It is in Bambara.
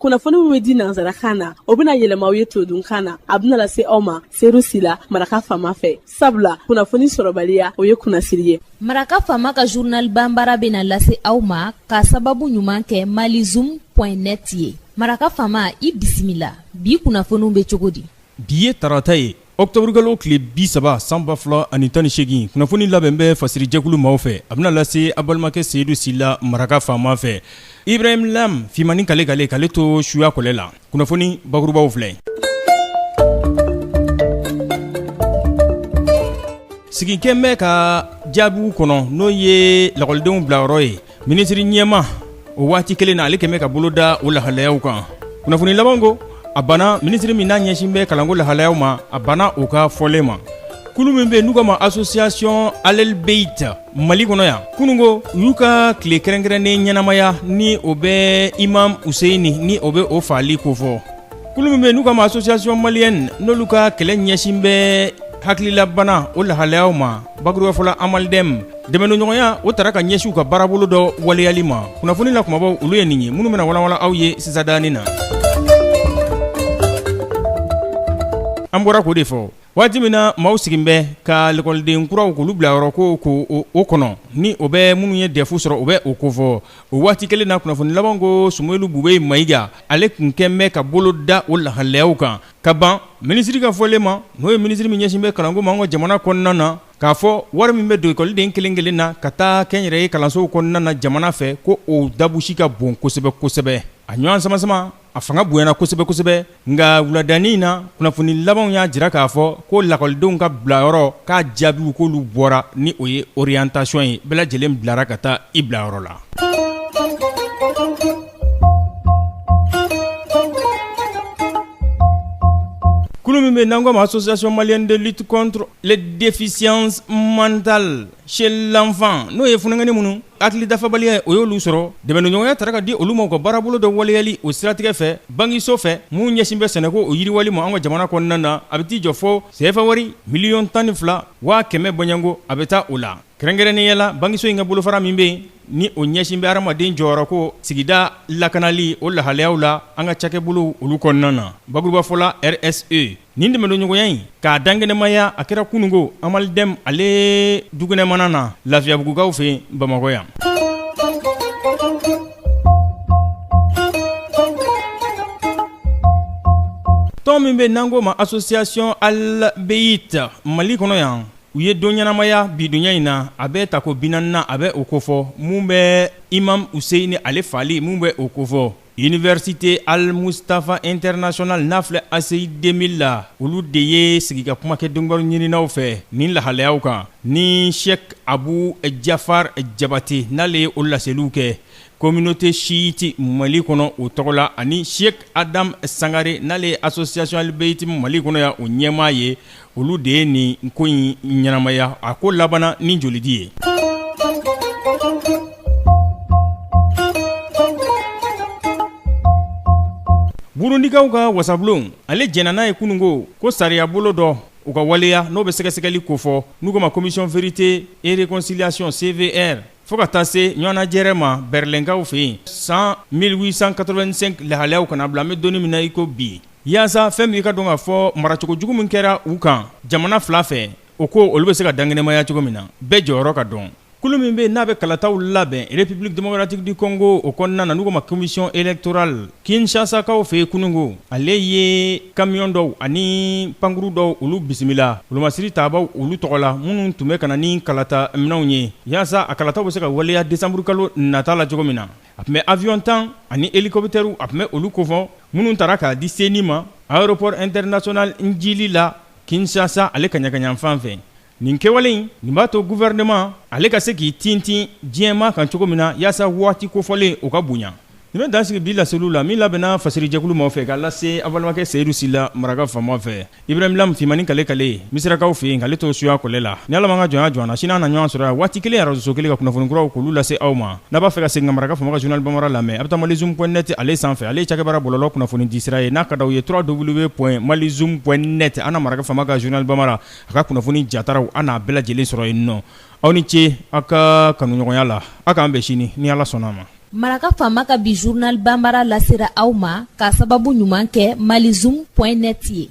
kunnafoni min bɛ di nanzarakan na o bɛna yɛlɛma aw ye todunkan na a bɛna lase aw ma Seydou Sila maraka faama fɛ sabula kunnafoni sɔrɔbaliya o ye kunnasiri ye. Maraka faama ka journal banbara bɛna lase aw ma ka sababu ɲuman kɛ malizoom.net ye. Maraka faama i bisimila bi kunnafoniw bɛ cogo di? Bi ye tarata ye Octobre galo tile 30 sanba fila ani 18 kunnafoni labɛn bɛ fasiri jɛkulu maaw fɛ a bɛna lase a balimakɛ Seydou Sila maraka faama fɛ. Ibrahim Lam fimani kale to suya kɔlɛ la kunnafoni bakurubaw filɛ. Sigikɛ bɛ ka jaabiw kɔnɔ n'o ye lakɔlidenw bilayɔrɔ ye minisiri ɲɛma o waati kelen na ale kɛmɛ ka boloda o lahalayaw kan. Kunnafoni laban ko a banna minisiri min n'a ɲɛsin bɛ kalanko lahalayaw ma a banna o ka fɔlen ma. Kulu min bɛ n'u ka ma association Alel Beit Mali kɔnɔ yan kunungo u y'u ka tile kɛrɛnkɛrɛnnen ɲɛnamaya ni o bɛ Imam Useyini ni o bɛ o faali kofɔ. Kulu min bɛ n'u ka ma association malienne n'olu ka kɛlɛ ɲɛsin bɛ hakililabana o lahalayaw ma bakuruba fɔla Amaldem dɛmɛnoɲɔgɔnya o tara ka ɲɛsiw ka baarabolo dɔ waleyali ma. Kunnafoni la kumabaw olu ye nin ye minnu bɛna walawala aw ye sisadani na. An bɔra k'o de fɔ waati min na maaw sigin bɛ ka lakɔliden kuraw k'olu bilayɔrɔ ko o kɔnɔ ni o bɛ minnu ye dɛfu sɔrɔ o bɛ o kofɔ o waati kelen na kunnafoni laban ko Sumaworo Bube Mayiga ale tun kɛn bɛ ka bolo da o lahalayaw kan ka ban minisiri ka fɔlen ma n'o ye minisiri min ɲɛsin bɛ kalanko ma an ka jamana kɔnɔna na k'a fɔ wari min bɛ don ekɔliden kelen kelen na ka taa kɛnyɛrɛye kalansow kɔnɔna na jamana fɛ ko o dabusi ka bon kosɛbɛ kosɛbɛ a ɲɔgɔn sama a fanga bonyana kosɛbɛ kosɛbɛ nka wuladani na kunnafoni labanw y'a jira k'a fɔ ko lakɔlidenw ka bilayɔrɔ k'a jaabiw k'olu bɔra ni o ye orientation ye bɛɛ lajɛlen bilara ka taa i bilayɔrɔ la. Kulu min bɛ n'an ko ma association malienne de lutte contre les déficiences mentales chez l'enfant n'o ye funankɛni minnu hakili dafabaliya ye o y'olu sɔrɔ dɛmɛnoɲɔgɔnya tara ka di olu ma u ka baarabolo dɔ waleyali o siratigɛ fɛ bangiso fɛ mun ɲɛsin bɛ sɛnɛko o yiriwali ma an ka jamana kɔnɔna na a bɛ t'i jɔ fɔ CFA wari miliyɔn 12,100 bɔɲango a bɛ taa o la kɛrɛnkɛrɛnnenya la bangiso in ka bolofara min bɛ yen ni o ɲɛsin bɛ adamaden jɔyɔrɔ ko sigida lakanali o lahalayaw la an ka cakɛbolo olu kɔnɔna na bakuruba fɔla RSE nin dɛmɛnoɲɔgɔnya in k'a dangɛnɛmaya a kɛra kunungo Amaldem ale dugunɛmana na lafiyabugukaw fɛ Bamakɔ yan. Tɔn min bɛ n'an ko ma association Al Beit Mali kɔnɔ yan u ye don ɲɛnamaya bidonya in na a bɛ tako 40 a bɛ o kofɔ mun bɛ Imam Useyini ale faali mun bɛ o kofɔ. Université Al Mustafa International n'a filɛ ACI 2000 la olu de ye sigi ka kuma kɛ dɔnnibaw ɲininaw fɛ nin lahalayaw kan ni Sheikh Abu Jafar Jabate n'ale ye o laseliw kɛ communauté chiite Mali kɔnɔ o tɔgɔ la ani Sheikh Adam Sangare n'ale ye association Al Beit Mali kɔnɔ ya o ɲɛmaa ye olu de ye nin ko in ɲɛnamaya a ko labana ni jolidi ye. Burundikaw ka wasabulon ale jɛnna n'a ye kunungo ko sariya bolo dɔ u ka waleya n'o bɛ sɛgɛsɛgɛli ko fɔ n'u ko ma commission vérité et réconciliation CVR fo ka taa se ɲɔgɔnna jɛrɛ ma Berlɛnkaw fɛ yen 1885 lahalayaw kana bila an bɛ donni min na i ko bi yaasa fɛn min ka dɔn ka fɔ maracogo jugu min kɛra u kan jamana fila fɛ o ko olu bɛ se ka dangɛnɛmaya cogo min na bɛɛ jɔyɔrɔ ka dɔn. Kulu min bɛ n'a bɛ kalataw labɛn République démocratique du Congo o kɔnɔna na n'u ko ma commission électorale Kinshasa-kaw fɛ kunungo ale ye camion dɔw ani pankuru dɔw olu bisimila olumasiri taabaw olu tɔgɔ la minnu tun bɛ ka na ni kalata minɛnw ye yaasa a kalataw bɛ se ka waleya décembre kalo nata la cogo min na a tun bɛ avion 10 ani hélicoptère a tun bɛ olu kofɔ minnu taara k'a di seni ma aéroport international Njili la Kinshasa ale ka ɲagaɲan fan fɛ. Nin kɛwale in nin b'a to gouvernement ale ka se k'i tintin diɲɛma kan cogo min na yaasa waati kofɔlen o ka bonya. Nin bɛ dan sigi bi laseliw la min labɛnna fasiri jɛkulu maaw fɛ k'a lase a balimakɛ Seydou Sila maraka faama fɛ. Ibrahim Lam fimani kale misirakaw fɛ yen k'ale to suya kɔlɛ la ni Ala ma ka jɔnya jɔn na sini an na ɲɔgɔn sɔrɔ waati kelen arajo kelen ka kunnafoni kuraw k'olu lase aw ma n'a b'a fɛ ka segin ka maraka faama ka journal Bamara lamɛn a bɛ taa malizoom.net ale sanfɛ ale ye cakɛbara bɔlɔlɔ kunnafoni di sira ye n'a ka d'aw ye www.malizoom.net an na maraka faama ka journal Bamara a ka kunnafoni jataraw an n'a bɛɛ lajɛlen sɔrɔ yen nɔ aw ni ce aw ka kanuɲɔgɔnya la aw k'an bɛn sini ni Ala sɔnna a ma. maraka faama ka bi journal banbara lasera aw ma ka sababu ɲuman kɛ malizum.net ye.